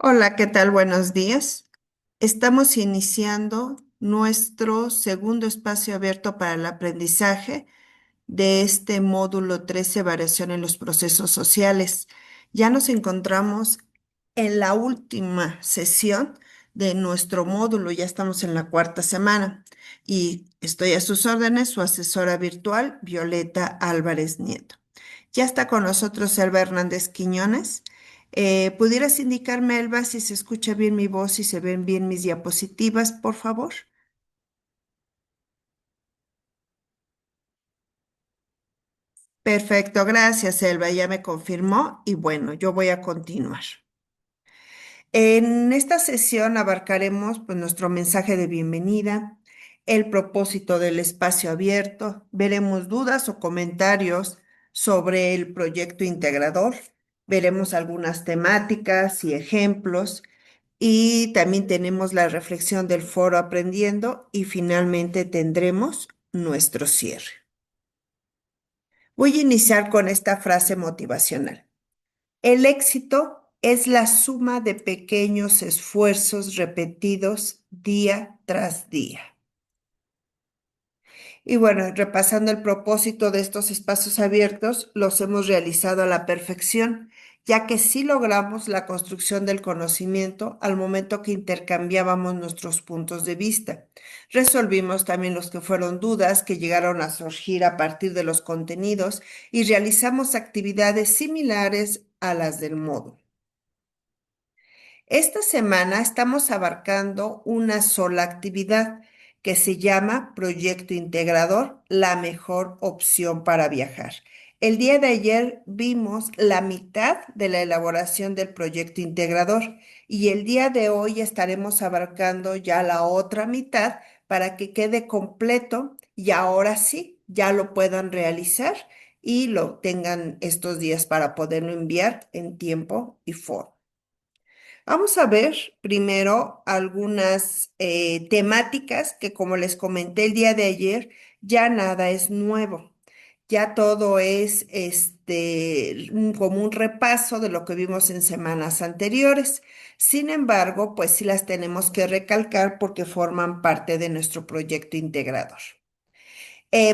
Hola, ¿qué tal? Buenos días. Estamos iniciando nuestro segundo espacio abierto para el aprendizaje de este módulo 13, variación en los procesos sociales. Ya nos encontramos en la última sesión de nuestro módulo, ya estamos en la cuarta semana y estoy a sus órdenes, su asesora virtual, Violeta Álvarez Nieto. Ya está con nosotros Elba Hernández Quiñones. ¿Pudieras indicarme, Elba, si se escucha bien mi voz y se ven bien mis diapositivas, por favor? Perfecto, gracias, Elba. Ya me confirmó y bueno, yo voy a continuar. En esta sesión abarcaremos pues, nuestro mensaje de bienvenida, el propósito del espacio abierto, veremos dudas o comentarios sobre el proyecto integrador, veremos algunas temáticas y ejemplos y también tenemos la reflexión del foro aprendiendo y finalmente tendremos nuestro cierre. Voy a iniciar con esta frase motivacional. El éxito es la suma de pequeños esfuerzos repetidos día tras día. Y bueno, repasando el propósito de estos espacios abiertos, los hemos realizado a la perfección, ya que sí logramos la construcción del conocimiento al momento que intercambiábamos nuestros puntos de vista. Resolvimos también los que fueron dudas que llegaron a surgir a partir de los contenidos y realizamos actividades similares a las del módulo. Esta semana estamos abarcando una sola actividad que se llama Proyecto Integrador, la mejor opción para viajar. El día de ayer vimos la mitad de la elaboración del proyecto integrador y el día de hoy estaremos abarcando ya la otra mitad para que quede completo y ahora sí, ya lo puedan realizar y lo tengan estos días para poderlo enviar en tiempo y forma. Vamos a ver primero algunas temáticas que, como les comenté el día de ayer, ya nada es nuevo. Ya todo es como un repaso de lo que vimos en semanas anteriores. Sin embargo, pues sí las tenemos que recalcar porque forman parte de nuestro proyecto integrador.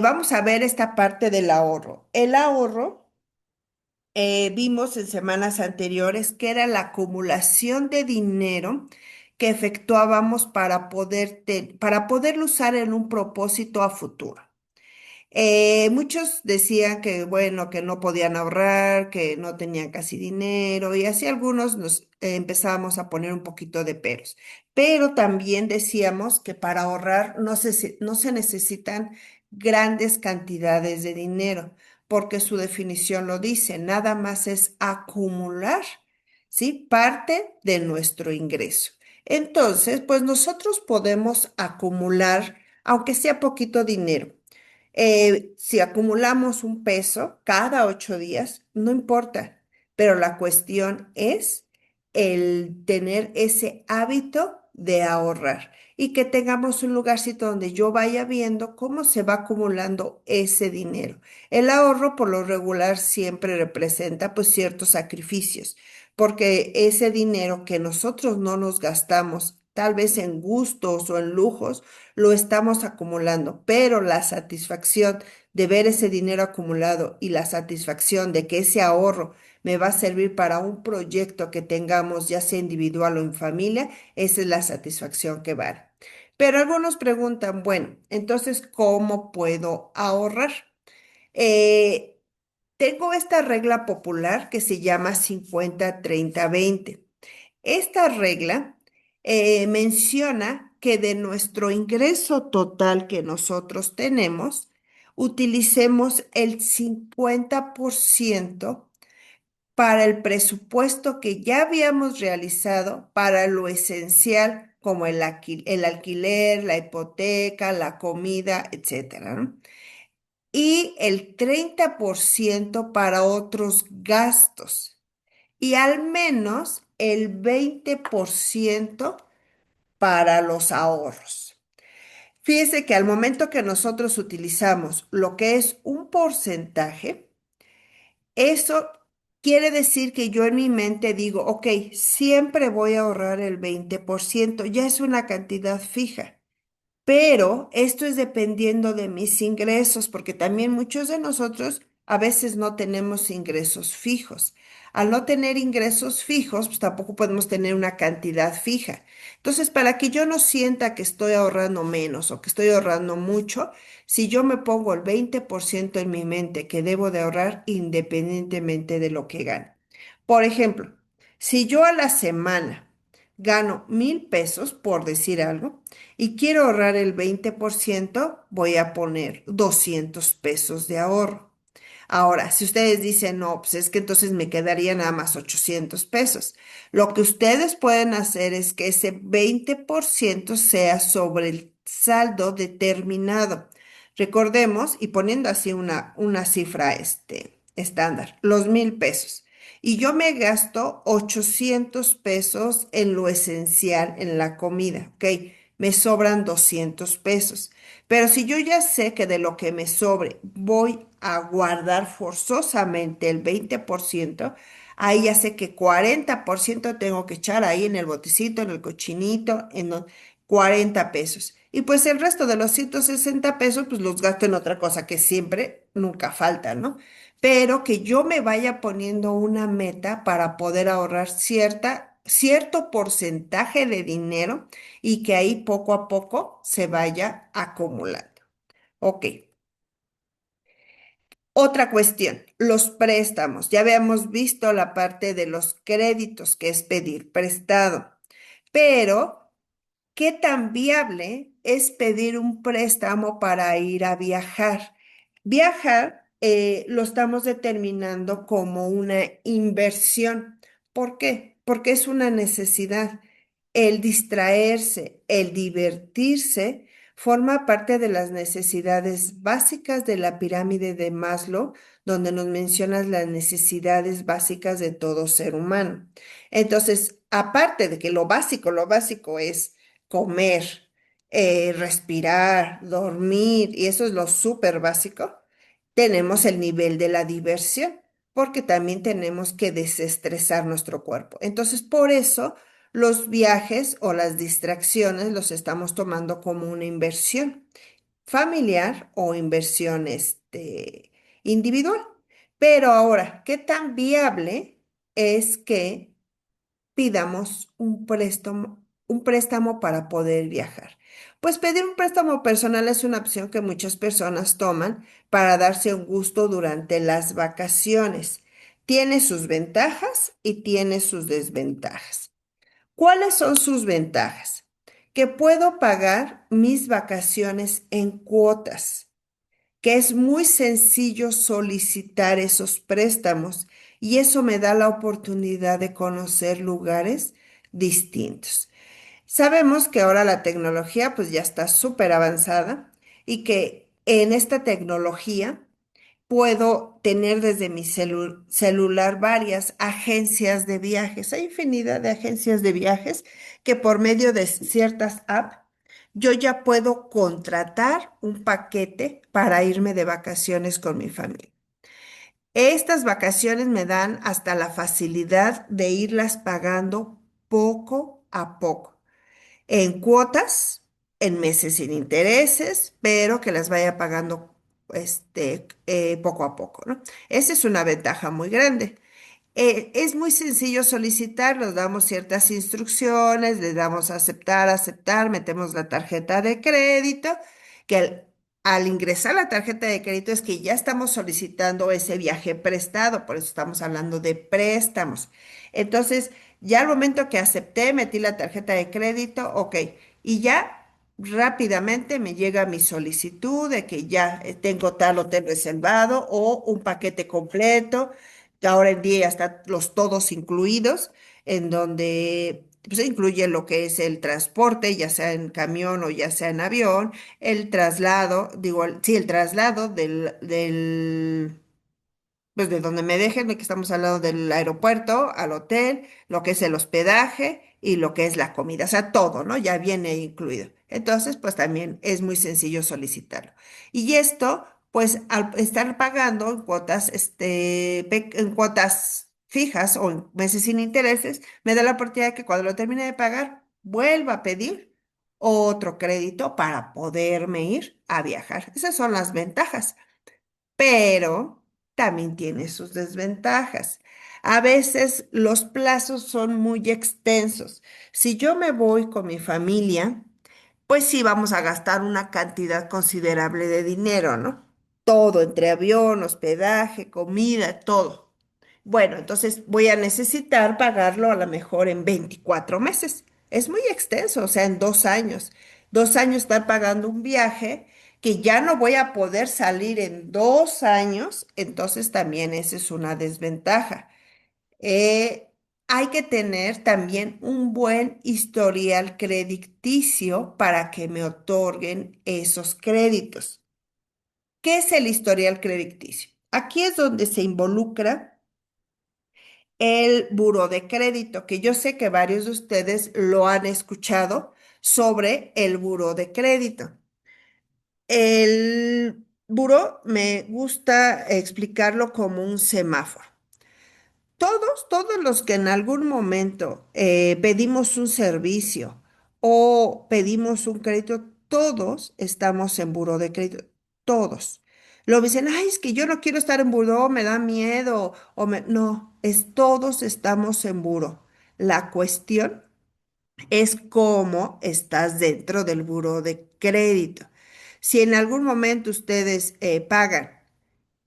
Vamos a ver esta parte del ahorro. El ahorro vimos en semanas anteriores que era la acumulación de dinero que efectuábamos para poderlo usar en un propósito a futuro. Muchos decían que, bueno, que no podían ahorrar, que no tenían casi dinero y así algunos nos empezábamos a poner un poquito de peros. Pero también decíamos que para ahorrar no se necesitan grandes cantidades de dinero, porque su definición lo dice, nada más es acumular, ¿sí? Parte de nuestro ingreso. Entonces, pues nosotros podemos acumular, aunque sea poquito dinero. Si acumulamos un peso cada 8 días, no importa, pero la cuestión es el tener ese hábito de ahorrar y que tengamos un lugarcito donde yo vaya viendo cómo se va acumulando ese dinero. El ahorro por lo regular siempre representa pues ciertos sacrificios, porque ese dinero que nosotros no nos gastamos, tal vez en gustos o en lujos, lo estamos acumulando, pero la satisfacción de ver ese dinero acumulado y la satisfacción de que ese ahorro me va a servir para un proyecto que tengamos, ya sea individual o en familia, esa es la satisfacción que vale. Pero algunos preguntan, bueno, entonces, ¿cómo puedo ahorrar? Eh, Tengo esta regla popular que se llama 50-30-20. Esta regla menciona que de nuestro ingreso total que nosotros tenemos, utilicemos el 50% para el presupuesto que ya habíamos realizado para lo esencial, como el alquiler, la hipoteca, la comida, etcétera, ¿no? Y el 30% para otros gastos y al menos el 20% para los ahorros. Fíjese que al momento que nosotros utilizamos lo que es un porcentaje, eso quiere decir que yo en mi mente digo, ok, siempre voy a ahorrar el 20%, ya es una cantidad fija. Pero esto es dependiendo de mis ingresos, porque también muchos de nosotros a veces no tenemos ingresos fijos. Al no tener ingresos fijos, pues tampoco podemos tener una cantidad fija. Entonces, para que yo no sienta que estoy ahorrando menos o que estoy ahorrando mucho, si yo me pongo el 20% en mi mente que debo de ahorrar independientemente de lo que gane. Por ejemplo, si yo a la semana gano 1,000 pesos, por decir algo, y quiero ahorrar el 20%, voy a poner 200 pesos de ahorro. Ahora, si ustedes dicen, no, pues es que entonces me quedaría nada más 800 pesos. Lo que ustedes pueden hacer es que ese 20% sea sobre el saldo determinado. Recordemos, y poniendo así una cifra estándar, los 1,000 pesos. Y yo me gasto 800 pesos en lo esencial, en la comida, ¿ok? Me sobran 200 pesos. Pero si yo ya sé que de lo que me sobre voy a guardar forzosamente el 20%, ahí ya sé que 40% tengo que echar ahí en el botecito, en el cochinito, 40 pesos. Y pues el resto de los 160 pesos, pues los gasto en otra cosa que siempre, nunca falta, ¿no? Pero que yo me vaya poniendo una meta para poder ahorrar cierto porcentaje de dinero y que ahí poco a poco se vaya acumulando. Ok, otra cuestión, los préstamos. Ya habíamos visto la parte de los créditos, que es pedir prestado, pero ¿qué tan viable es pedir un préstamo para ir a viajar? Viajar lo estamos determinando como una inversión. ¿Por qué? Porque es una necesidad. El distraerse, el divertirse, forma parte de las necesidades básicas de la pirámide de Maslow, donde nos mencionas las necesidades básicas de todo ser humano. Entonces, aparte de que lo básico es comer, respirar, dormir, y eso es lo súper básico, tenemos el nivel de la diversión, porque también tenemos que desestresar nuestro cuerpo. Entonces, por eso los viajes o las distracciones los estamos tomando como una inversión familiar o inversión individual. Pero ahora, ¿qué tan viable es que pidamos un préstamo para poder viajar? Pues pedir un préstamo personal es una opción que muchas personas toman para darse un gusto durante las vacaciones. Tiene sus ventajas y tiene sus desventajas. ¿Cuáles son sus ventajas? Que puedo pagar mis vacaciones en cuotas, que es muy sencillo solicitar esos préstamos y eso me da la oportunidad de conocer lugares distintos. Sabemos que ahora la tecnología pues ya está súper avanzada y que en esta tecnología puedo tener desde mi celular varias agencias de viajes. Hay infinidad de agencias de viajes que por medio de ciertas apps yo ya puedo contratar un paquete para irme de vacaciones con mi familia. Estas vacaciones me dan hasta la facilidad de irlas pagando poco a poco en cuotas, en meses sin intereses, pero que las vaya pagando poco a poco, ¿no? Esa es una ventaja muy grande. Es muy sencillo solicitar, nos damos ciertas instrucciones, le damos a aceptar, aceptar, metemos la tarjeta de crédito, que al ingresar la tarjeta de crédito es que ya estamos solicitando ese viaje prestado, por eso estamos hablando de préstamos. Entonces, ya al momento que acepté, metí la tarjeta de crédito, ok, y ya rápidamente me llega mi solicitud de que ya tengo tal hotel reservado o un paquete completo que ahora en día ya están los todos incluidos, en donde pues, se incluye lo que es el transporte, ya sea en camión o ya sea en avión, el traslado, digo, sí, el traslado pues de donde me dejen, de que estamos hablando del aeropuerto al hotel, lo que es el hospedaje y lo que es la comida, o sea, todo, ¿no? Ya viene incluido. Entonces, pues también es muy sencillo solicitarlo. Y esto, pues al estar pagando en cuotas, en cuotas fijas o en meses sin intereses, me da la oportunidad de que cuando lo termine de pagar, vuelva a pedir otro crédito para poderme ir a viajar. Esas son las ventajas, pero también tiene sus desventajas. A veces los plazos son muy extensos. Si yo me voy con mi familia, pues sí vamos a gastar una cantidad considerable de dinero, ¿no? Todo, entre avión, hospedaje, comida, todo. Bueno, entonces voy a necesitar pagarlo a lo mejor en 24 meses. Es muy extenso, o sea, en 2 años. 2 años estar pagando un viaje que ya no voy a poder salir en 2 años, entonces también esa es una desventaja. Eh, Hay que tener también un buen historial crediticio para que me otorguen esos créditos. ¿Qué es el historial crediticio? Aquí es donde se involucra el buro de crédito, que yo sé que varios de ustedes lo han escuchado sobre el buro de crédito. El buro me gusta explicarlo como un semáforo. Todos los que en algún momento pedimos un servicio o pedimos un crédito, todos estamos en buro de crédito, todos. Lo dicen, ay, es que yo no quiero estar en buró, me da miedo, No, todos estamos en buro. La cuestión es cómo estás dentro del buro de crédito. Si en algún momento ustedes pagan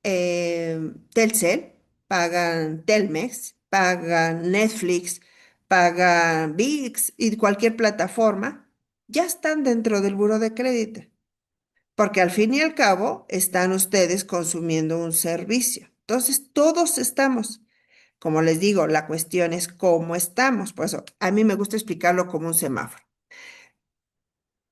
Telcel, pagan Telmex, pagan Netflix, pagan ViX y cualquier plataforma, ya están dentro del buro de crédito, porque al fin y al cabo están ustedes consumiendo un servicio. Entonces, todos estamos. Como les digo, la cuestión es cómo estamos. Por eso, a mí me gusta explicarlo como un semáforo.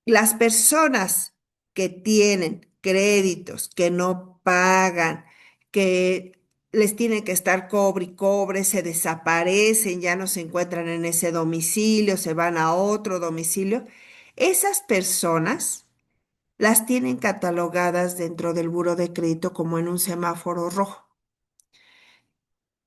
Las personas que tienen créditos, que no pagan, que les tienen que estar cobre y cobre, se desaparecen, ya no se encuentran en ese domicilio, se van a otro domicilio, esas personas las tienen catalogadas dentro del buro de crédito como en un semáforo rojo.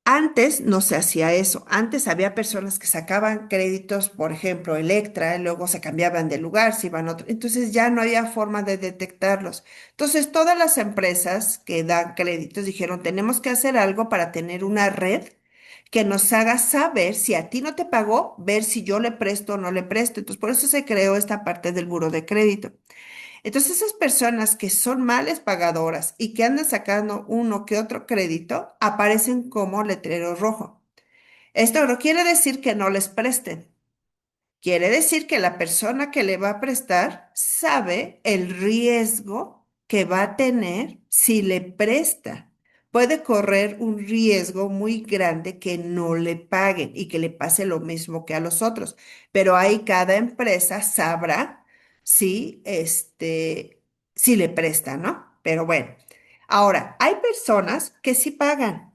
Antes no se hacía eso. Antes había personas que sacaban créditos, por ejemplo, Electra, y luego se cambiaban de lugar, se iban a otro. Entonces ya no había forma de detectarlos. Entonces todas las empresas que dan créditos dijeron, tenemos que hacer algo para tener una red que nos haga saber si a ti no te pagó, ver si yo le presto o no le presto. Entonces por eso se creó esta parte del buro de crédito. Entonces, esas personas que son males pagadoras y que andan sacando uno que otro crédito, aparecen como letrero rojo. Esto no quiere decir que no les presten. Quiere decir que la persona que le va a prestar sabe el riesgo que va a tener si le presta. Puede correr un riesgo muy grande que no le paguen y que le pase lo mismo que a los otros. Pero ahí cada empresa sabrá si le presta, ¿no? Pero bueno, ahora, hay personas que sí pagan.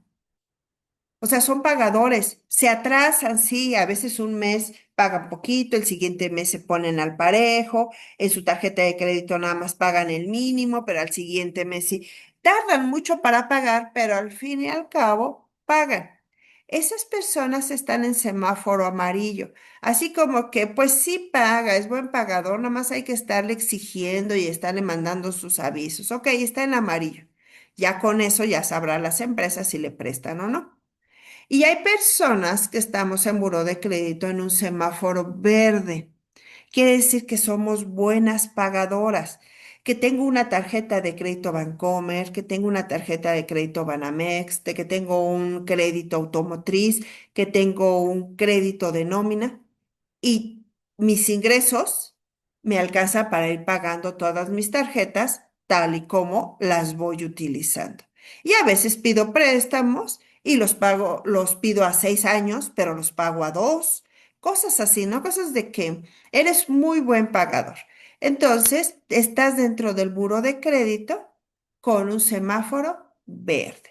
O sea, son pagadores, se atrasan, sí, a veces un mes pagan poquito, el siguiente mes se ponen al parejo, en su tarjeta de crédito nada más pagan el mínimo, pero al siguiente mes sí. Tardan mucho para pagar, pero al fin y al cabo pagan. Esas personas están en semáforo amarillo, así como que pues sí paga, es buen pagador, nada más hay que estarle exigiendo y estarle mandando sus avisos. Ok, está en amarillo. Ya con eso ya sabrán las empresas si le prestan o no. Y hay personas que estamos en buró de crédito en un semáforo verde. Quiere decir que somos buenas pagadoras, que tengo una tarjeta de crédito Bancomer, que tengo una tarjeta de crédito Banamex, de que tengo un crédito automotriz, que tengo un crédito de nómina y mis ingresos me alcanzan para ir pagando todas mis tarjetas tal y como las voy utilizando. Y a veces pido préstamos y los pago, los pido a 6 años, pero los pago a 2. Cosas así, ¿no? Cosas de que eres muy buen pagador. Entonces, estás dentro del buro de crédito con un semáforo verde.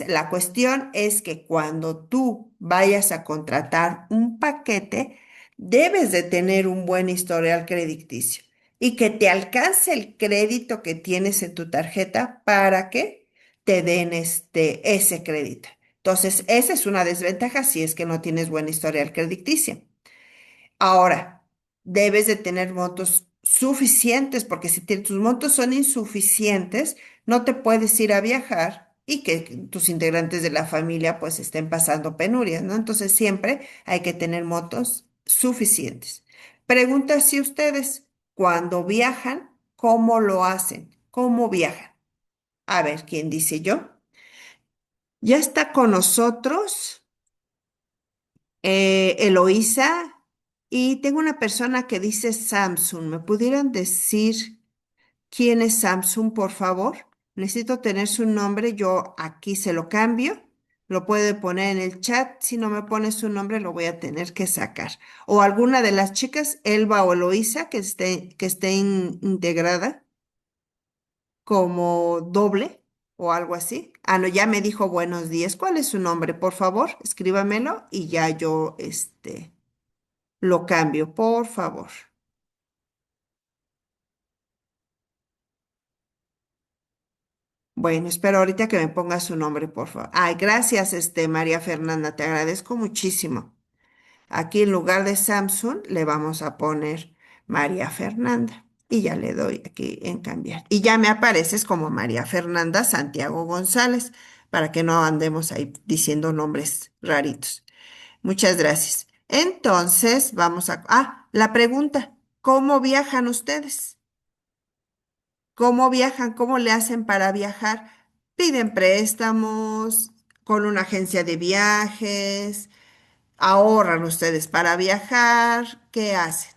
La cuestión es que cuando tú vayas a contratar un paquete, debes de tener un buen historial crediticio y que te alcance el crédito que tienes en tu tarjeta para que te den ese crédito. Entonces, esa es una desventaja si es que no tienes buen historial crediticio. Ahora, debes de tener montos suficientes, porque si tus montos son insuficientes, no te puedes ir a viajar y que tus integrantes de la familia pues estén pasando penurias, ¿no? Entonces siempre hay que tener montos suficientes. Pregunta si ustedes cuando viajan, ¿cómo lo hacen? ¿Cómo viajan? A ver, ¿quién dice yo? Ya está con nosotros. Eloísa, y tengo una persona que dice Samsung. ¿Me pudieran decir quién es Samsung, por favor? Necesito tener su nombre. Yo aquí se lo cambio. Lo puede poner en el chat. Si no me pone su nombre, lo voy a tener que sacar. O alguna de las chicas, Elba o Eloísa, que esté integrada como doble o algo así. Ah, no, ya me dijo buenos días. ¿Cuál es su nombre? Por favor, escríbamelo y ya yo, lo cambio, por favor. Bueno, espero ahorita que me ponga su nombre, por favor. Ay, gracias, María Fernanda, te agradezco muchísimo. Aquí en lugar de Samsung le vamos a poner María Fernanda. Y ya le doy aquí en cambiar. Y ya me apareces como María Fernanda Santiago González, para que no andemos ahí diciendo nombres raritos. Muchas gracias. Entonces, vamos a... Ah, la pregunta, ¿cómo viajan ustedes? ¿Cómo viajan? ¿Cómo le hacen para viajar? ¿Piden préstamos con una agencia de viajes? ¿Ahorran ustedes para viajar? ¿Qué hacen?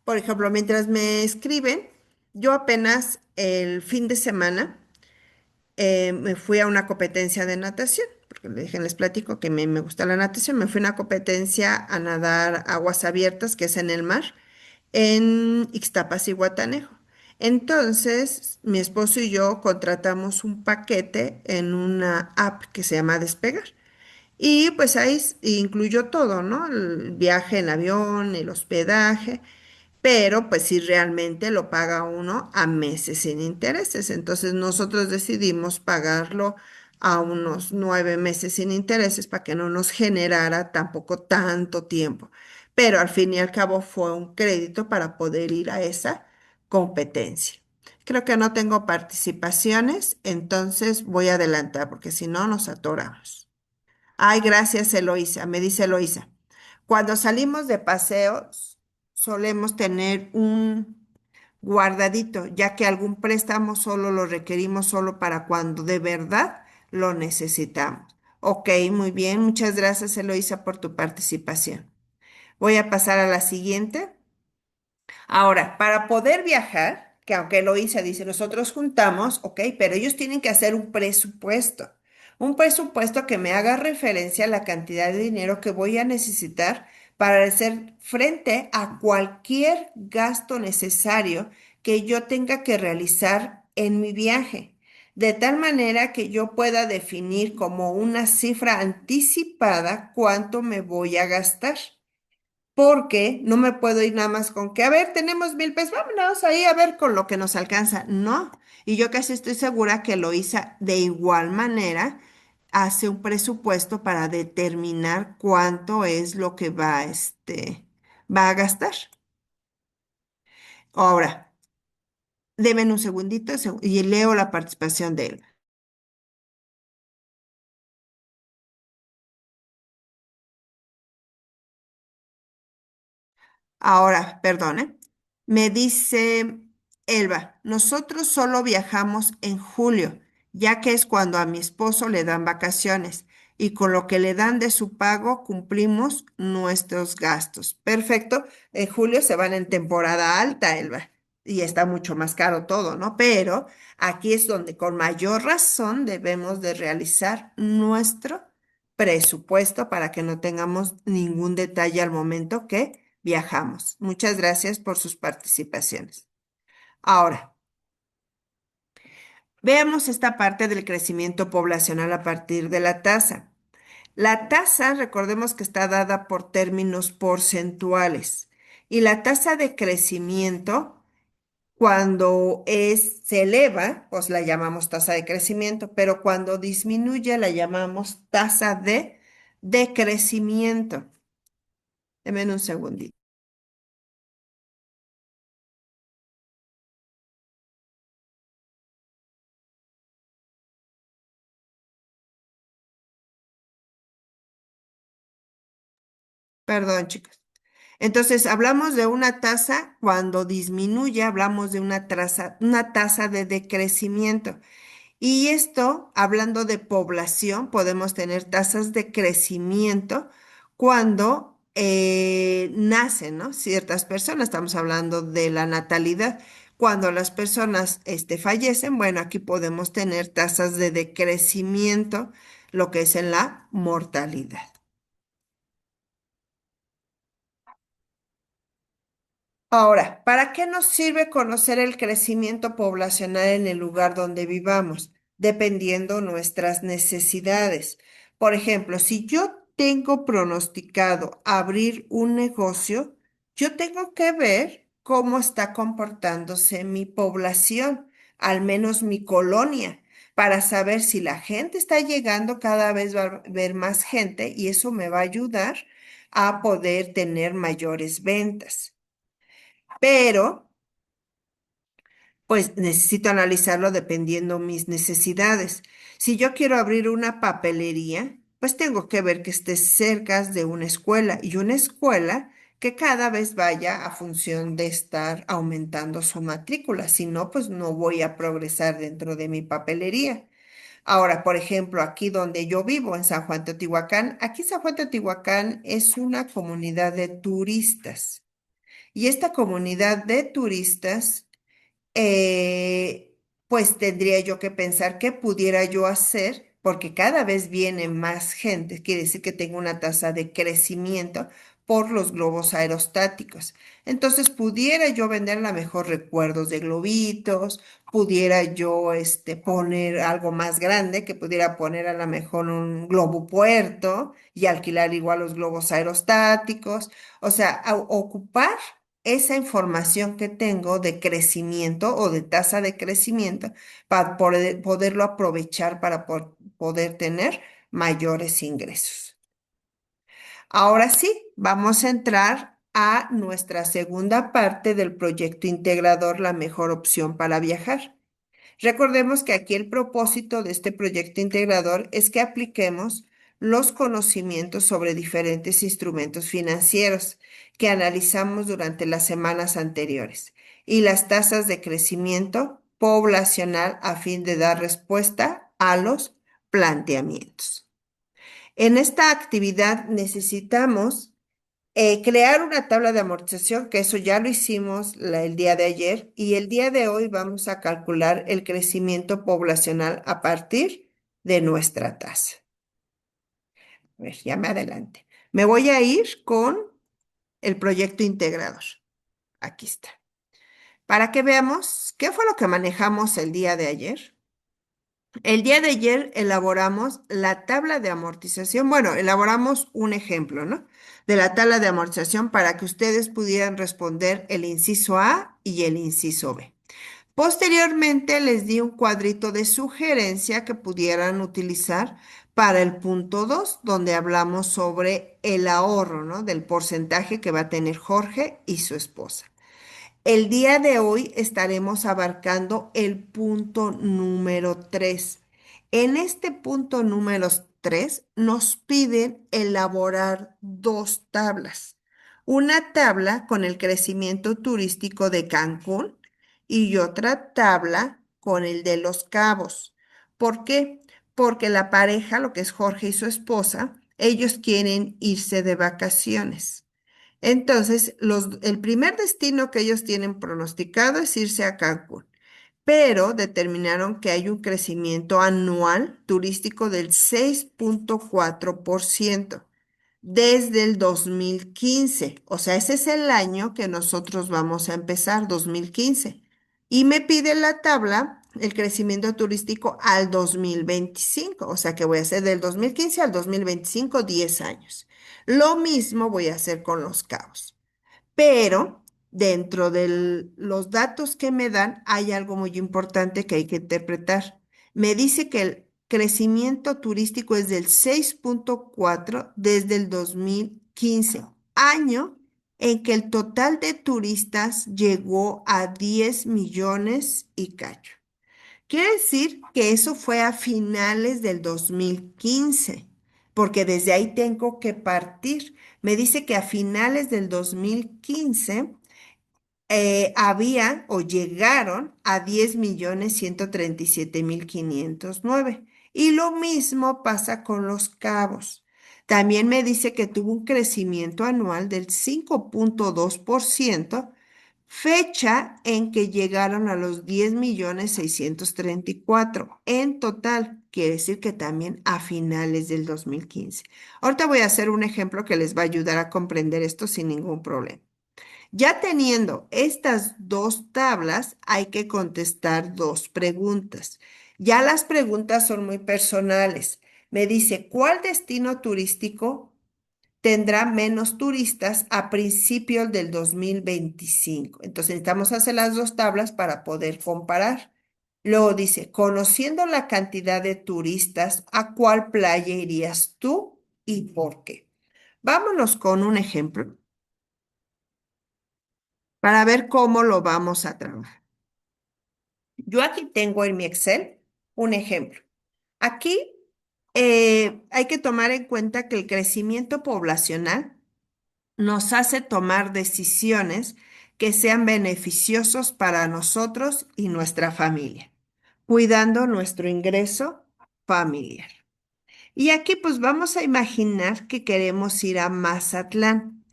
Por ejemplo, mientras me escriben, yo apenas el fin de semana me fui a una competencia de natación, porque les platico que me gusta la natación. Me fui a una competencia a nadar aguas abiertas, que es en el mar, en Ixtapas y Guatanejo. Entonces, mi esposo y yo contratamos un paquete en una app que se llama Despegar. Y pues ahí incluyó todo, ¿no? El viaje en avión, el hospedaje, pero pues si realmente lo paga uno a meses sin intereses. Entonces nosotros decidimos pagarlo a unos 9 meses sin intereses para que no nos generara tampoco tanto tiempo. Pero al fin y al cabo fue un crédito para poder ir a esa competencia. Creo que no tengo participaciones, entonces voy a adelantar porque si no nos atoramos. Ay, gracias, Eloísa, me dice Eloísa. Cuando salimos de paseos, solemos tener un guardadito, ya que algún préstamo solo lo requerimos solo para cuando de verdad lo necesitamos. Ok, muy bien. Muchas gracias, Eloísa, por tu participación. Voy a pasar a la siguiente. Ahora, para poder viajar, que aunque Eloísa dice, nosotros juntamos, ok, pero ellos tienen que hacer un presupuesto que me haga referencia a la cantidad de dinero que voy a necesitar para hacer frente a cualquier gasto necesario que yo tenga que realizar en mi viaje, de tal manera que yo pueda definir como una cifra anticipada cuánto me voy a gastar porque no me puedo ir nada más con que, a ver, tenemos 1,000 pesos, vámonos ahí a ver con lo que nos alcanza. No, y yo casi estoy segura que Loisa de igual manera hace un presupuesto para determinar cuánto es lo que va a gastar. Ahora, deben un segundito y leo la participación de él. Ahora, perdone, me dice Elba, nosotros solo viajamos en julio, ya que es cuando a mi esposo le dan vacaciones y con lo que le dan de su pago cumplimos nuestros gastos. Perfecto, en julio se van en temporada alta, Elba, y está mucho más caro todo, ¿no? Pero aquí es donde con mayor razón debemos de realizar nuestro presupuesto para que no tengamos ningún detalle al momento que viajamos. Muchas gracias por sus participaciones. Ahora, veamos esta parte del crecimiento poblacional a partir de la tasa. La tasa, recordemos que está dada por términos porcentuales y la tasa de crecimiento Cuando se eleva, pues la llamamos tasa de crecimiento, pero cuando disminuye la llamamos tasa de decrecimiento. Deme un segundito. Perdón, chicos. Entonces, hablamos de una tasa, cuando disminuye, hablamos de una tasa de decrecimiento. Y esto, hablando de población, podemos tener tasas de crecimiento cuando nacen, ¿no? Ciertas personas, estamos hablando de la natalidad. Cuando las personas fallecen, bueno, aquí podemos tener tasas de decrecimiento, lo que es en la mortalidad. Ahora, ¿para qué nos sirve conocer el crecimiento poblacional en el lugar donde vivamos? Dependiendo nuestras necesidades. Por ejemplo, si yo tengo pronosticado abrir un negocio, yo tengo que ver cómo está comportándose mi población, al menos mi colonia, para saber si la gente está llegando, cada vez va a haber más gente y eso me va a ayudar a poder tener mayores ventas. Pero pues necesito analizarlo dependiendo mis necesidades. Si yo quiero abrir una papelería, pues tengo que ver que esté cerca de una escuela y una escuela que cada vez vaya a función de estar aumentando su matrícula. Si no, pues no voy a progresar dentro de mi papelería. Ahora, por ejemplo, aquí donde yo vivo, en San Juan Teotihuacán, aquí San Juan Teotihuacán es una comunidad de turistas. Y esta comunidad de turistas pues tendría yo que pensar qué pudiera yo hacer, porque cada vez viene más gente, quiere decir que tengo una tasa de crecimiento por los globos aerostáticos. Entonces, pudiera yo vender a lo mejor recuerdos de globitos, pudiera yo poner algo más grande, que pudiera poner a lo mejor un globo puerto y alquilar igual los globos aerostáticos, o sea, ocupar esa información que tengo de crecimiento o de tasa de crecimiento para poderlo aprovechar para poder tener mayores ingresos. Ahora sí, vamos a entrar a nuestra segunda parte del proyecto integrador, la mejor opción para viajar. Recordemos que aquí el propósito de este proyecto integrador es que apliquemos los conocimientos sobre diferentes instrumentos financieros que analizamos durante las semanas anteriores y las tasas de crecimiento poblacional a fin de dar respuesta a los planteamientos. En esta actividad necesitamos crear una tabla de amortización, que eso ya lo hicimos el día de ayer, y el día de hoy vamos a calcular el crecimiento poblacional a partir de nuestra tasa. A ver, ya me adelante. Me voy a ir con el proyecto integrador. Aquí está. Para que veamos qué fue lo que manejamos el día de ayer. El día de ayer elaboramos la tabla de amortización. Bueno, elaboramos un ejemplo, ¿no? De la tabla de amortización para que ustedes pudieran responder el inciso A y el inciso B. Posteriormente les di un cuadrito de sugerencia que pudieran utilizar para el punto 2, donde hablamos sobre el ahorro, ¿no? Del porcentaje que va a tener Jorge y su esposa. El día de hoy estaremos abarcando el punto número 3. En este punto número 3 nos piden elaborar dos tablas. Una tabla con el crecimiento turístico de Cancún y otra tabla con el de Los Cabos. ¿Por qué? Porque la pareja, lo que es Jorge y su esposa, ellos quieren irse de vacaciones. Entonces, el primer destino que ellos tienen pronosticado es irse a Cancún, pero determinaron que hay un crecimiento anual turístico del 6,4% desde el 2015. O sea, ese es el año que nosotros vamos a empezar, 2015. Y me pide la tabla el crecimiento turístico al 2025. O sea, que voy a hacer del 2015 al 2025, 10 años. Lo mismo voy a hacer con Los Cabos. Pero dentro de los datos que me dan hay algo muy importante que hay que interpretar. Me dice que el crecimiento turístico es del 6,4 desde el 2015, año en que el total de turistas llegó a 10 millones y cacho. Quiere decir que eso fue a finales del 2015, porque desde ahí tengo que partir. Me dice que a finales del 2015 había o llegaron a 10,137,509. Y lo mismo pasa con Los Cabos. También me dice que tuvo un crecimiento anual del 5,2%, fecha en que llegaron a los 10,634,000 en total. Quiere decir que también a finales del 2015. Ahorita voy a hacer un ejemplo que les va a ayudar a comprender esto sin ningún problema. Ya teniendo estas dos tablas, hay que contestar dos preguntas. Ya las preguntas son muy personales. Me dice, ¿cuál destino turístico tendrá menos turistas a principios del 2025? Entonces necesitamos hacer las dos tablas para poder comparar. Luego dice, conociendo la cantidad de turistas, ¿a cuál playa irías tú y por qué? Vámonos con un ejemplo para ver cómo lo vamos a trabajar. Yo aquí tengo en mi Excel un ejemplo. Aquí hay que tomar en cuenta que el crecimiento poblacional nos hace tomar decisiones que sean beneficiosos para nosotros y nuestra familia, cuidando nuestro ingreso familiar. Y aquí pues vamos a imaginar que queremos ir a Mazatlán,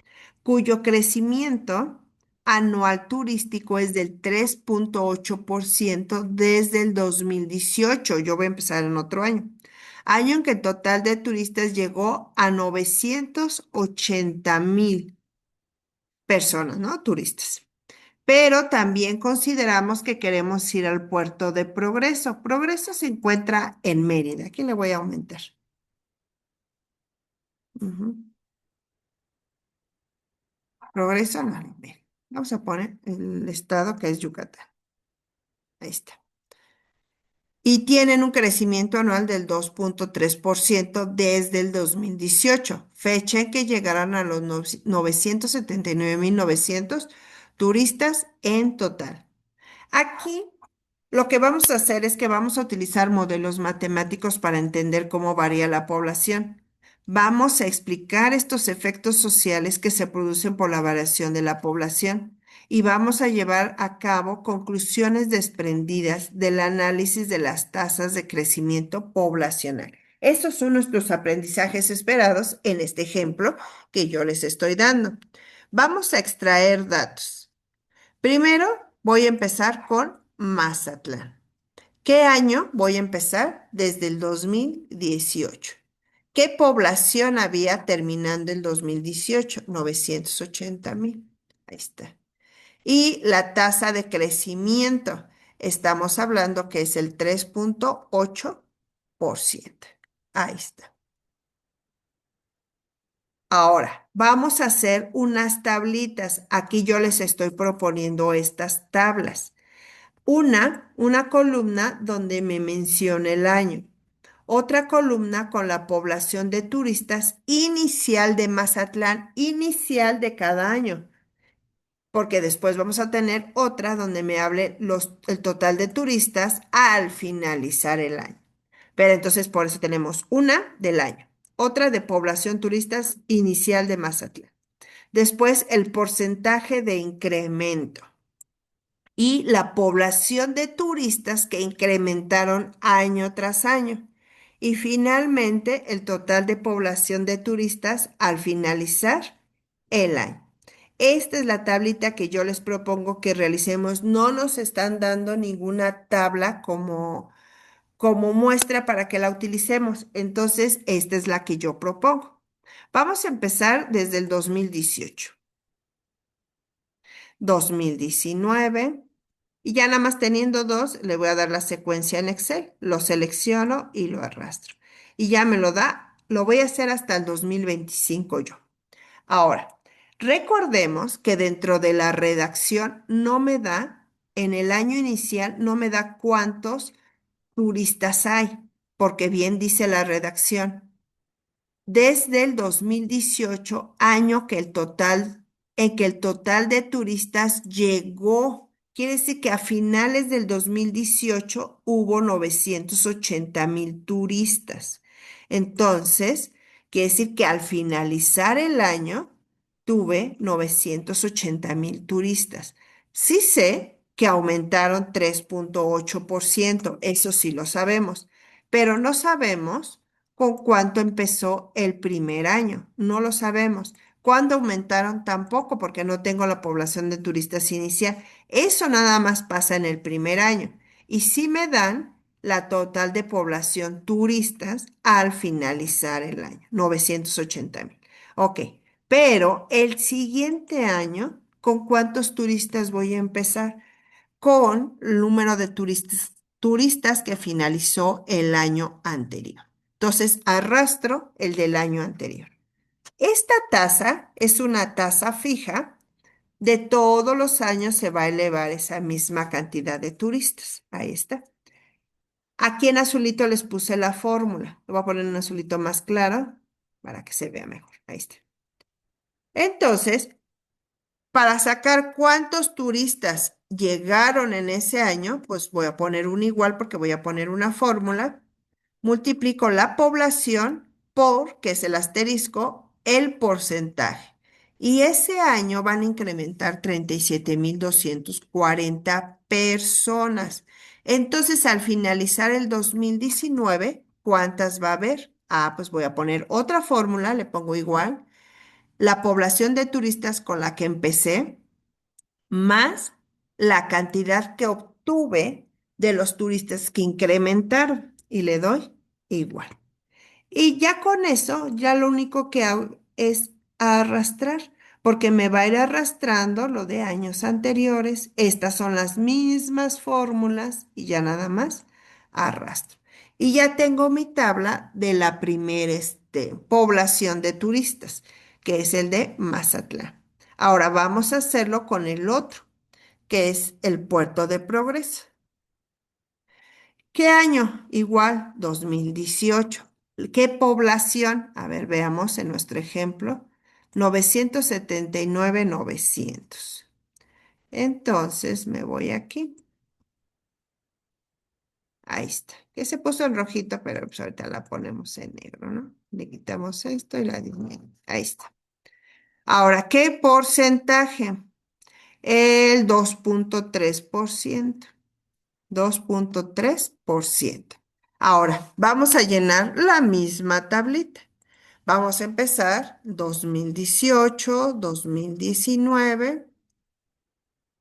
cuyo crecimiento anual turístico es del 3,8% desde el 2018. Yo voy a empezar en otro año en que el total de turistas llegó a 980,000 personas, ¿no? Turistas. Pero también consideramos que queremos ir al puerto de Progreso. Progreso se encuentra en Mérida. Aquí le voy a aumentar. Ujú. Progreso no, Mérida. Vamos a poner el estado que es Yucatán. Ahí está. Y tienen un crecimiento anual del 2,3% desde el 2018, fecha en que llegarán a los 979,900 turistas en total. Aquí lo que vamos a hacer es que vamos a utilizar modelos matemáticos para entender cómo varía la población. Vamos a explicar estos efectos sociales que se producen por la variación de la población y vamos a llevar a cabo conclusiones desprendidas del análisis de las tasas de crecimiento poblacional. Estos son nuestros aprendizajes esperados en este ejemplo que yo les estoy dando. Vamos a extraer datos. Primero, voy a empezar con Mazatlán. ¿Qué año voy a empezar? Desde el 2018. ¿Qué población había terminando el 2018? 980,000. Ahí está. Y la tasa de crecimiento, estamos hablando que es el 3,8%. Ahí está. Ahora, vamos a hacer unas tablitas. Aquí yo les estoy proponiendo estas tablas. Una columna donde me mencione el año. Otra columna con la población de turistas inicial de Mazatlán, inicial de cada año, porque después vamos a tener otra donde me hable el total de turistas al finalizar el año. Pero entonces por eso tenemos una del año, otra de población turistas inicial de Mazatlán. Después el porcentaje de incremento y la población de turistas que incrementaron año tras año. Y finalmente, el total de población de turistas al finalizar el año. Esta es la tablita que yo les propongo que realicemos. No nos están dando ninguna tabla como muestra para que la utilicemos. Entonces, esta es la que yo propongo. Vamos a empezar desde el 2018. 2019. Y ya nada más teniendo dos, le voy a dar la secuencia en Excel. Lo selecciono y lo arrastro. Y ya me lo da. Lo voy a hacer hasta el 2025 yo. Ahora, Recordemos que dentro de la redacción no me da, en el año inicial, no me da cuántos turistas hay, porque bien dice la redacción desde el 2018, año en que el total de turistas llegó. Quiere decir que a finales del 2018 hubo 980,000 turistas. Entonces, quiere decir que al finalizar el año tuve 980,000 turistas. Sí sé que aumentaron 3,8%, eso sí lo sabemos, pero no sabemos con cuánto empezó el primer año. No lo sabemos. ¿Cuándo aumentaron? Tampoco, porque no tengo la población de turistas inicial. Eso nada más pasa en el primer año. Y sí me dan la total de población turistas al finalizar el año, 980,000. Ok, pero el siguiente año, ¿con cuántos turistas voy a empezar? Con el número de turistas que finalizó el año anterior. Entonces, arrastro el del año anterior. Esta tasa es una tasa fija. De todos los años se va a elevar esa misma cantidad de turistas. Ahí está. Aquí en azulito les puse la fórmula. Lo voy a poner en un azulito más claro para que se vea mejor. Ahí está. Entonces, para sacar cuántos turistas llegaron en ese año, pues voy a poner un igual porque voy a poner una fórmula. Multiplico la población por, que es el asterisco, el porcentaje. Y ese año van a incrementar 37,240 personas. Entonces, al finalizar el 2019, ¿cuántas va a haber? Ah, pues voy a poner otra fórmula, le pongo igual. La población de turistas con la que empecé más la cantidad que obtuve de los turistas que incrementaron y le doy igual. Y ya con eso, ya lo único que hago es arrastrar, porque me va a ir arrastrando lo de años anteriores. Estas son las mismas fórmulas y ya nada más arrastro. Y ya tengo mi tabla de la primera población de turistas, que es el de Mazatlán. Ahora vamos a hacerlo con el otro, que es el Puerto de Progreso. ¿Qué año? Igual, 2018. ¿Qué población? A ver, veamos en nuestro ejemplo. 979,900. Entonces me voy aquí. Ahí está. Que se puso en rojito, pero pues ahorita la ponemos en negro, ¿no? Le quitamos esto y la disminuimos. Ahí está. Ahora, ¿qué porcentaje? El 2,3%. 2,3%. Ahora, vamos a llenar la misma tablita. Vamos a empezar 2018, 2019,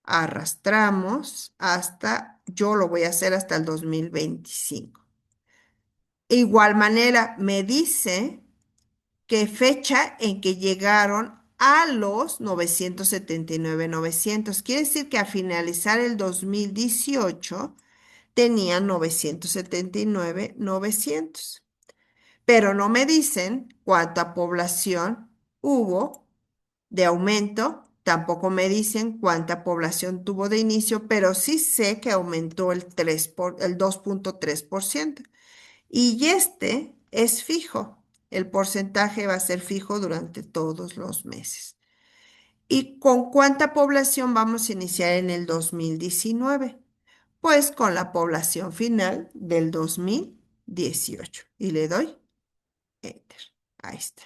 arrastramos hasta, yo lo voy a hacer hasta el 2025. Igual manera, me dice qué fecha en que llegaron a los 979,900. Quiere decir que al finalizar el 2018 tenían 979,900. Pero no me dicen cuánta población hubo de aumento, tampoco me dicen cuánta población tuvo de inicio, pero sí sé que aumentó el 2,3%. Y este es fijo. El porcentaje va a ser fijo durante todos los meses. ¿Y con cuánta población vamos a iniciar en el 2019? Pues con la población final del 2018. Y le doy Enter. Ahí está.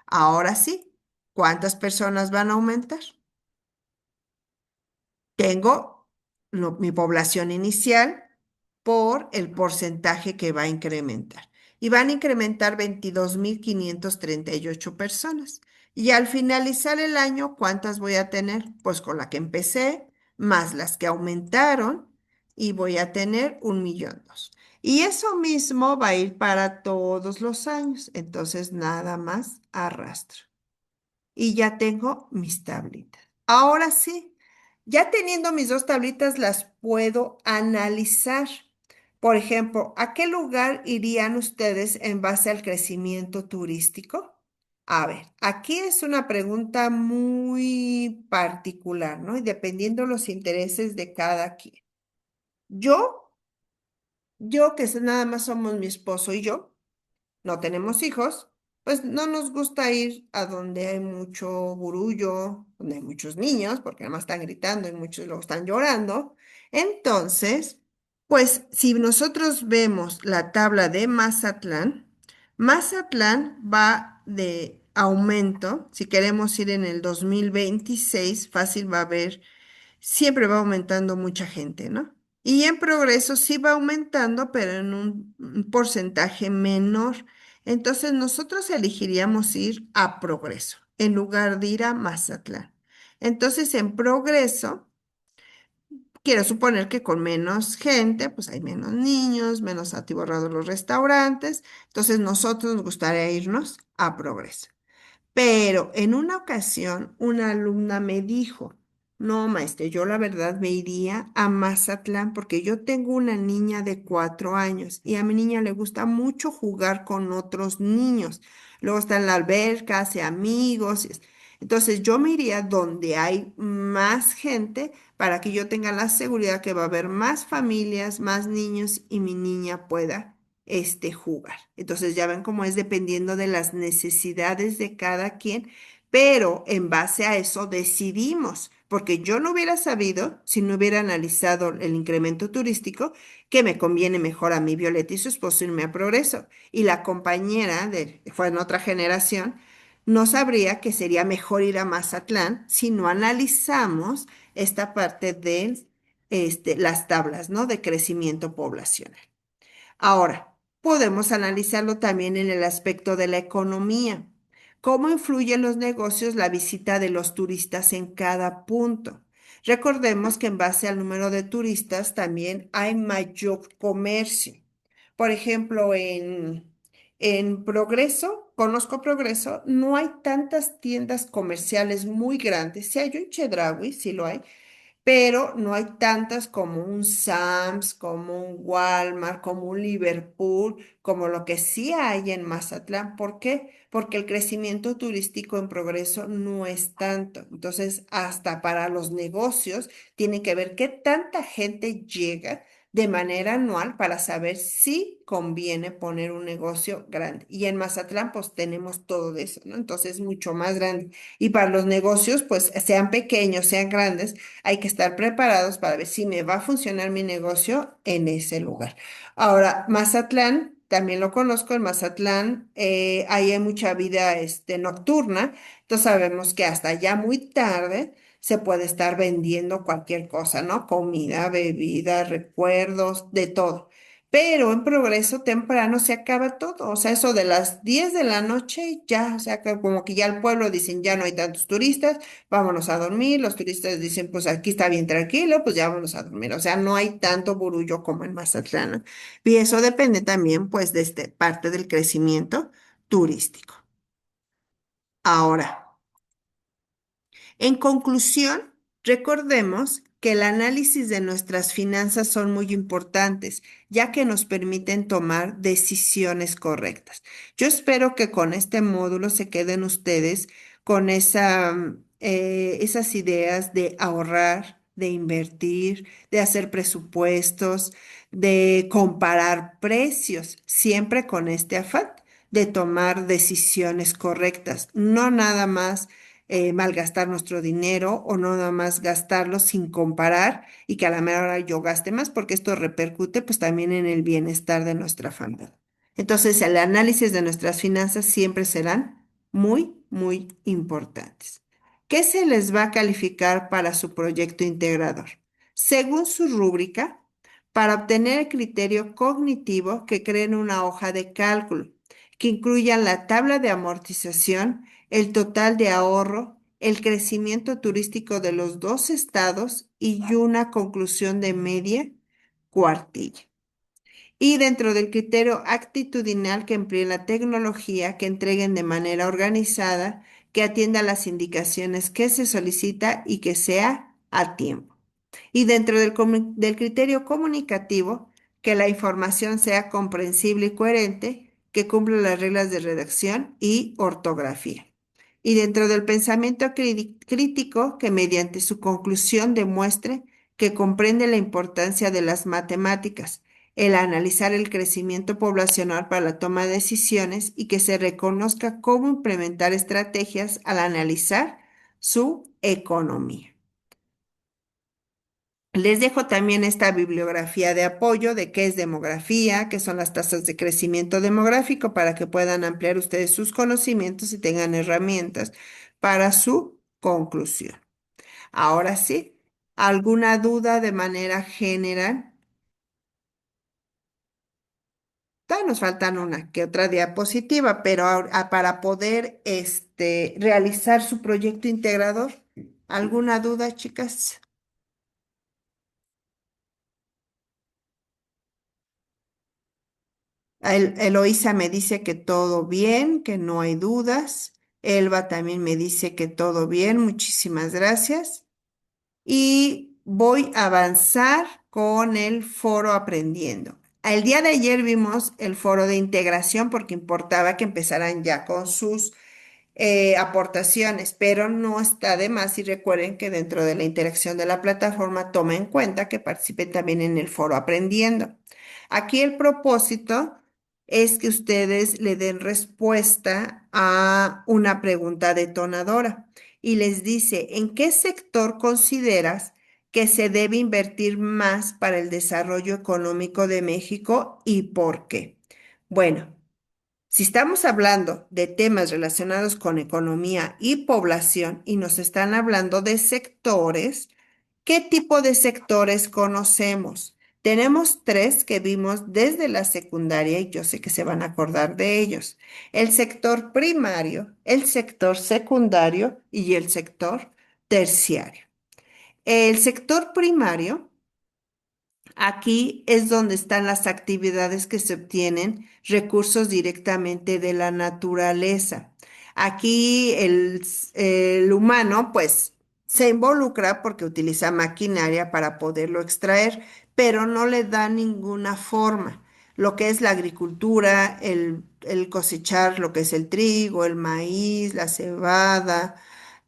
Ahora sí, ¿cuántas personas van a aumentar? Tengo mi población inicial por el porcentaje que va a incrementar. Y van a incrementar 22,538 personas. Y al finalizar el año, ¿cuántas voy a tener? Pues con la que empecé, más las que aumentaron, y voy a tener 1,200,000. Y eso mismo va a ir para todos los años. Entonces, nada más arrastro y ya tengo mis tablitas. Ahora sí, ya teniendo mis dos tablitas, las puedo analizar. Por ejemplo, ¿a qué lugar irían ustedes en base al crecimiento turístico? A ver, aquí es una pregunta muy particular, ¿no? Y dependiendo los intereses de cada quien. Yo, nada más somos mi esposo y yo, no tenemos hijos, pues no nos gusta ir a donde hay mucho burullo, donde hay muchos niños, porque además están gritando y muchos luego están llorando. Entonces, pues si nosotros vemos la tabla de Mazatlán, Mazatlán va de aumento. Si queremos ir en el 2026, fácil va a haber, siempre va aumentando mucha gente, ¿no? Y en progreso sí va aumentando, pero en un porcentaje menor. Entonces nosotros elegiríamos ir a progreso en lugar de ir a Mazatlán. Entonces en progreso, quiero suponer que con menos gente, pues hay menos niños, menos atiborrados los restaurantes. Entonces nosotros nos gustaría irnos a progreso. Pero en una ocasión, una alumna me dijo, no, maestra, yo la verdad me iría a Mazatlán porque yo tengo una niña de 4 años y a mi niña le gusta mucho jugar con otros niños. Luego está en la alberca, hace amigos. Entonces yo me iría donde hay más gente para que yo tenga la seguridad que va a haber más familias, más niños y mi niña pueda jugar. Entonces ya ven cómo es dependiendo de las necesidades de cada quien, pero en base a eso decidimos, porque yo no hubiera sabido, si no hubiera analizado el incremento turístico, que me conviene mejor a mí, Violeta y su esposo irme a Progreso. Y la compañera fue en otra generación, no sabría que sería mejor ir a Mazatlán si no analizamos esta parte de las tablas, ¿no? De crecimiento poblacional. Ahora, podemos analizarlo también en el aspecto de la economía. ¿Cómo influye en los negocios la visita de los turistas en cada punto? Recordemos que en base al número de turistas también hay mayor comercio. Por ejemplo, en Progreso, conozco Progreso, no hay tantas tiendas comerciales muy grandes. Si hay en Chedraui, sí lo hay, pero no hay tantas como un Sam's, como un Walmart, como un Liverpool, como lo que sí hay en Mazatlán. ¿Por qué? Porque el crecimiento turístico en progreso no es tanto. Entonces, hasta para los negocios, tiene que ver qué tanta gente llega de manera anual para saber si conviene poner un negocio grande. Y en Mazatlán, pues tenemos todo de eso, ¿no? Entonces, es mucho más grande. Y para los negocios, pues sean pequeños, sean grandes, hay que estar preparados para ver si me va a funcionar mi negocio en ese lugar. Ahora, Mazatlán, también lo conozco, en Mazatlán, ahí hay mucha vida nocturna, entonces sabemos que hasta ya muy tarde se puede estar vendiendo cualquier cosa, ¿no? Comida, bebida, recuerdos, de todo. Pero en progreso temprano se acaba todo, o sea, eso de las 10 de la noche ya, o sea, que como que ya el pueblo dicen ya no hay tantos turistas, vámonos a dormir. Los turistas dicen, pues aquí está bien tranquilo, pues ya vámonos a dormir. O sea, no hay tanto burullo como en Mazatlán, ¿no? Y eso depende también, pues, de parte del crecimiento turístico. Ahora. En conclusión, recordemos que el análisis de nuestras finanzas son muy importantes, ya que nos permiten tomar decisiones correctas. Yo espero que con este módulo se queden ustedes con esas ideas de ahorrar, de invertir, de hacer presupuestos, de comparar precios, siempre con este afán de tomar decisiones correctas, no nada más malgastar nuestro dinero o no nada más gastarlo sin comparar y que a la mera hora yo gaste más, porque esto repercute pues también en el bienestar de nuestra familia. Entonces, el análisis de nuestras finanzas siempre serán muy, muy importantes. ¿Qué se les va a calificar para su proyecto integrador? Según su rúbrica, para obtener el criterio cognitivo que creen una hoja de cálculo que incluya la tabla de amortización, el total de ahorro, el crecimiento turístico de los dos estados y una conclusión de media cuartilla. Y dentro del criterio actitudinal que emplee la tecnología, que entreguen de manera organizada, que atienda las indicaciones que se solicita y que sea a tiempo. Y dentro del criterio comunicativo, que la información sea comprensible y coherente, que cumpla las reglas de redacción y ortografía. Y dentro del pensamiento crítico, que mediante su conclusión demuestre que comprende la importancia de las matemáticas, el analizar el crecimiento poblacional para la toma de decisiones y que se reconozca cómo implementar estrategias al analizar su economía. Les dejo también esta bibliografía de apoyo de qué es demografía, qué son las tasas de crecimiento demográfico, para que puedan ampliar ustedes sus conocimientos y tengan herramientas para su conclusión. Ahora sí, ¿alguna duda de manera general? Todavía nos faltan una que otra diapositiva, pero para poder realizar su proyecto integrador, ¿alguna duda, chicas? Eloísa me dice que todo bien, que no hay dudas. Elba también me dice que todo bien, muchísimas gracias. Y voy a avanzar con el foro aprendiendo. El día de ayer vimos el foro de integración porque importaba que empezaran ya con sus aportaciones, pero no está de más y recuerden que dentro de la interacción de la plataforma toma en cuenta que participen también en el foro aprendiendo. Aquí el propósito es que ustedes le den respuesta a una pregunta detonadora y les dice, ¿en qué sector consideras que se debe invertir más para el desarrollo económico de México y por qué? Bueno. Si estamos hablando de temas relacionados con economía y población y nos están hablando de sectores, ¿qué tipo de sectores conocemos? Tenemos tres que vimos desde la secundaria y yo sé que se van a acordar de ellos. El sector primario, el sector secundario y el sector terciario. El sector primario. Aquí es donde están las actividades que se obtienen recursos directamente de la naturaleza. Aquí el humano pues se involucra porque utiliza maquinaria para poderlo extraer, pero no le da ninguna forma. Lo que es la agricultura, el cosechar lo que es el trigo, el maíz, la cebada,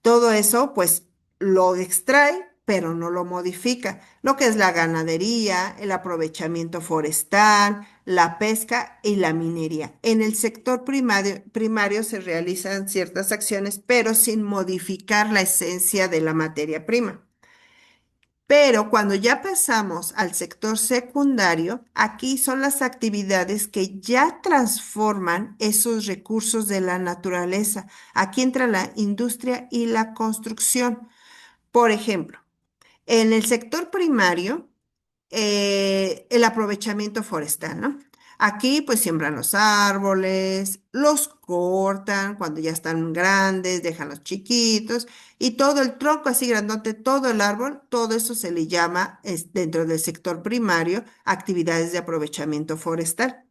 todo eso pues lo extrae, pero no lo modifica. Lo que es la ganadería, el aprovechamiento forestal, la pesca y la minería. En el sector primario se realizan ciertas acciones, pero sin modificar la esencia de la materia prima. Pero cuando ya pasamos al sector secundario, aquí son las actividades que ya transforman esos recursos de la naturaleza. Aquí entra la industria y la construcción. Por ejemplo, en el sector primario, el aprovechamiento forestal, ¿no? Aquí pues siembran los árboles, los cortan cuando ya están grandes, dejan los chiquitos y todo el tronco así grandote, todo el árbol, todo eso se le llama dentro del sector primario actividades de aprovechamiento forestal.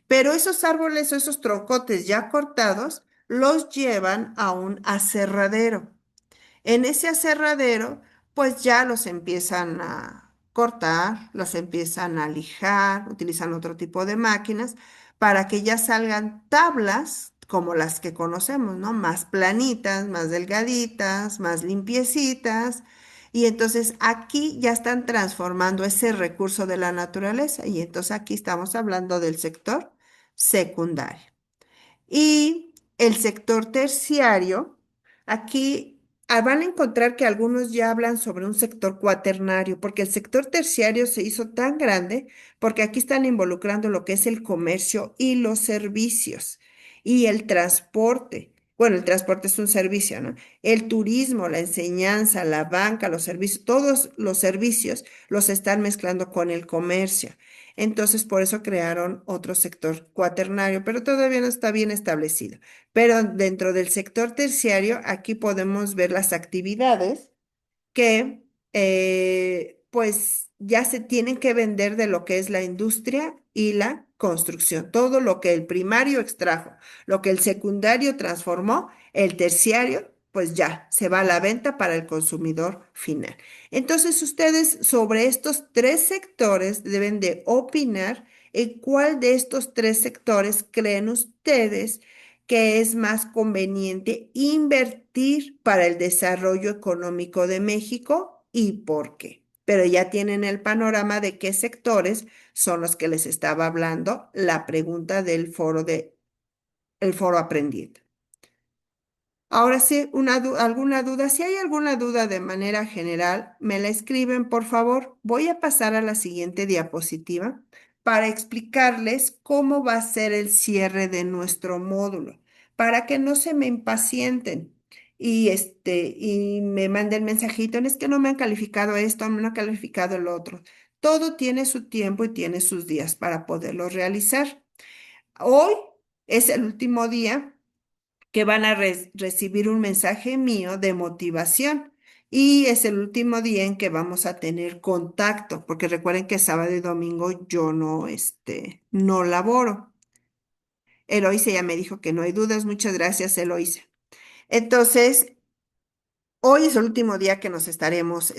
Pero esos árboles o esos troncotes ya cortados los llevan a un aserradero. En ese aserradero, pues ya los empiezan a cortar, los empiezan a lijar, utilizan otro tipo de máquinas para que ya salgan tablas como las que conocemos, ¿no? Más planitas, más delgaditas, más limpiecitas. Y entonces aquí ya están transformando ese recurso de la naturaleza. Y entonces aquí estamos hablando del sector secundario. Y el sector terciario, aquí van a encontrar que algunos ya hablan sobre un sector cuaternario, porque el sector terciario se hizo tan grande porque aquí están involucrando lo que es el comercio y los servicios y el transporte. Bueno, el transporte es un servicio, ¿no? El turismo, la enseñanza, la banca, los servicios, todos los servicios los están mezclando con el comercio. Entonces, por eso crearon otro sector cuaternario, pero todavía no está bien establecido. Pero dentro del sector terciario, aquí podemos ver las actividades que pues ya se tienen que vender de lo que es la industria y la construcción. Todo lo que el primario extrajo, lo que el secundario transformó, el terciario, pues ya se va a la venta para el consumidor final. Entonces, ustedes sobre estos tres sectores deben de opinar ¿En cuál de estos tres sectores creen ustedes que es más conveniente invertir para el desarrollo económico de México y por qué? Pero ya tienen el panorama de qué sectores son los que les estaba hablando la pregunta del el foro aprendiendo. Ahora sí, alguna duda. Si hay alguna duda de manera general, me la escriben, por favor. Voy a pasar a la siguiente diapositiva para explicarles cómo va a ser el cierre de nuestro módulo, para que no se me impacienten y me manden mensajito. Es que no me han calificado esto, no me han calificado el otro. Todo tiene su tiempo y tiene sus días para poderlo realizar. Hoy es el último día que van a recibir un mensaje mío de motivación. Y es el último día en que vamos a tener contacto, porque recuerden que sábado y domingo yo no laboro. Eloise ya me dijo que no hay dudas. Muchas gracias, Eloise. Entonces, hoy es el último día que nos estaremos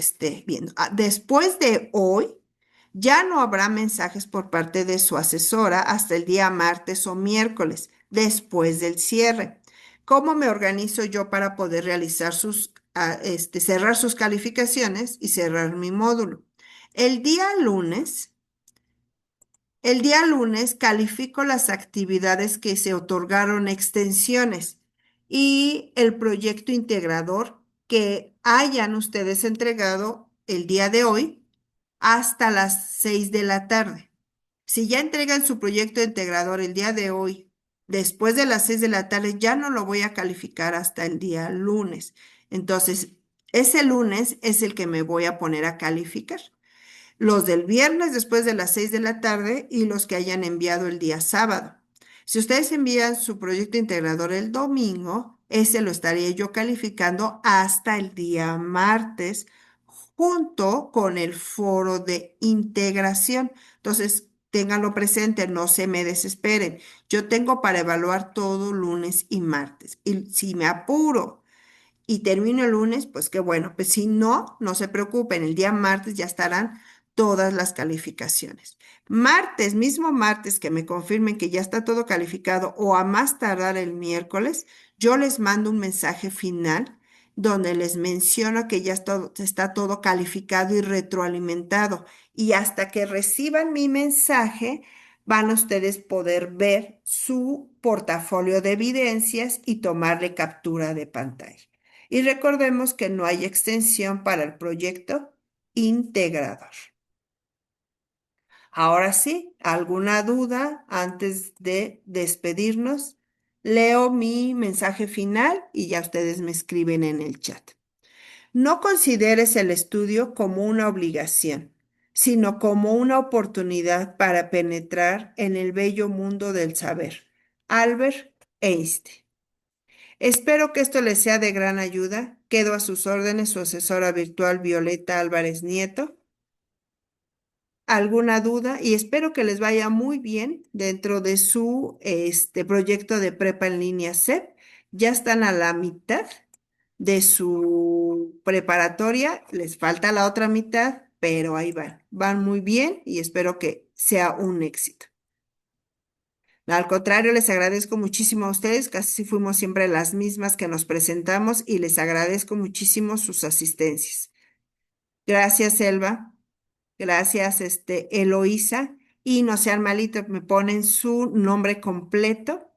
viendo. Después de hoy, ya no habrá mensajes por parte de su asesora hasta el día martes o miércoles, después del cierre. ¿Cómo me organizo yo para poder realizar cerrar sus calificaciones y cerrar mi módulo? El día lunes. El día lunes califico las actividades que se otorgaron extensiones y el proyecto integrador que hayan ustedes entregado el día de hoy hasta las 6 de la tarde. Si ya entregan su proyecto integrador el día de hoy, después de las 6 de la tarde, ya no lo voy a calificar hasta el día lunes. Entonces, ese lunes es el que me voy a poner a calificar los del viernes después de las 6 de la tarde y los que hayan enviado el día sábado. Si ustedes envían su proyecto integrador el domingo, ese lo estaría yo calificando hasta el día martes junto con el foro de integración. Entonces, ténganlo presente, no se me desesperen. Yo tengo para evaluar todo lunes y martes. Y si me apuro y termino el lunes, pues qué bueno. Pues si no, no se preocupen, el día martes ya estarán todas las calificaciones. Martes, mismo martes que me confirmen que ya está todo calificado o a más tardar el miércoles, yo les mando un mensaje final donde les menciono que ya está todo calificado y retroalimentado. Y hasta que reciban mi mensaje, van a ustedes poder ver su portafolio de evidencias y tomarle captura de pantalla. Y recordemos que no hay extensión para el proyecto integrador. Ahora sí, ¿alguna duda antes de despedirnos? Leo mi mensaje final y ya ustedes me escriben en el chat. No consideres el estudio como una obligación, sino como una oportunidad para penetrar en el bello mundo del saber. Albert Einstein. Espero que esto les sea de gran ayuda. Quedo a sus órdenes, su asesora virtual Violeta Álvarez Nieto. ¿Alguna duda? Y espero que les vaya muy bien dentro de su proyecto de prepa en línea CEP. Ya están a la mitad de su preparatoria. Les falta la otra mitad, pero ahí van. Van muy bien y espero que sea un éxito. Al contrario, les agradezco muchísimo a ustedes, casi fuimos siempre las mismas que nos presentamos y les agradezco muchísimo sus asistencias. Gracias, Elba. Gracias, Eloísa. Y no sean malitos, me ponen su nombre completo.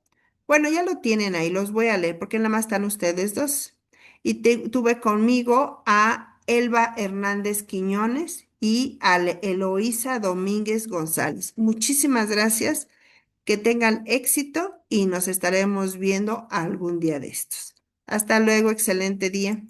Bueno, ya lo tienen ahí, los voy a leer porque nada más están ustedes dos. Y tuve conmigo a Elba Hernández Quiñones y a Eloísa Domínguez González. Muchísimas gracias. Que tengan éxito y nos estaremos viendo algún día de estos. Hasta luego, excelente día.